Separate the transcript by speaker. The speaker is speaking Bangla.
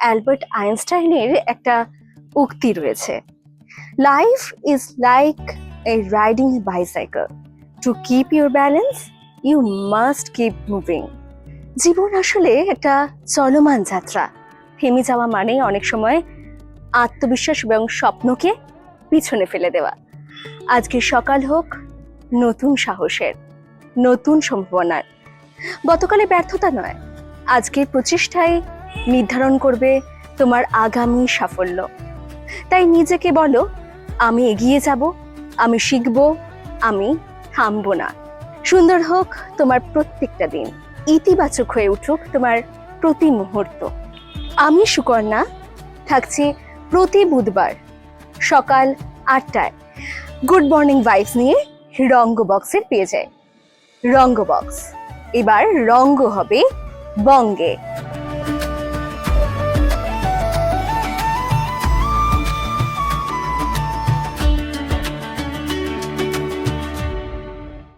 Speaker 1: অ্যালবার্ট আইনস্টাইনের একটা উক্তি রয়েছে, life is like a riding bicycle, to keep your balance you must keep moving. জীবন আসলে একটা চলমান যাত্রা। থেমে যাওয়া মানে অনেক সময় আত্মবিশ্বাস এবং স্বপ্নকে পিছনে ফেলে দেওয়া। আজকের সকাল হোক নতুন সাহসের, নতুন সম্ভাবনার। গতকালে ব্যর্থতা নয়, আজকের প্রচেষ্টাই নির্ধারণ করবে তোমার আগামী সাফল্য। তাই নিজেকে বলো, আমি এগিয়ে যাব, আমি শিখব, আমি থামবো না। সুন্দর হোক তোমার প্রত্যেকটা দিন, ইতিবাচক হয়ে উঠুক তোমার প্রতি মুহূর্ত। আমি সুকন্যা থাকছি প্রতি বুধবার সকাল 8টায় গুড মর্নিং ভাইবস নিয়ে রঙ্গ বক্সের পেয়ে যায়। রঙ্গ বক্স, এবার রঙ্গ হবে বঙ্গে।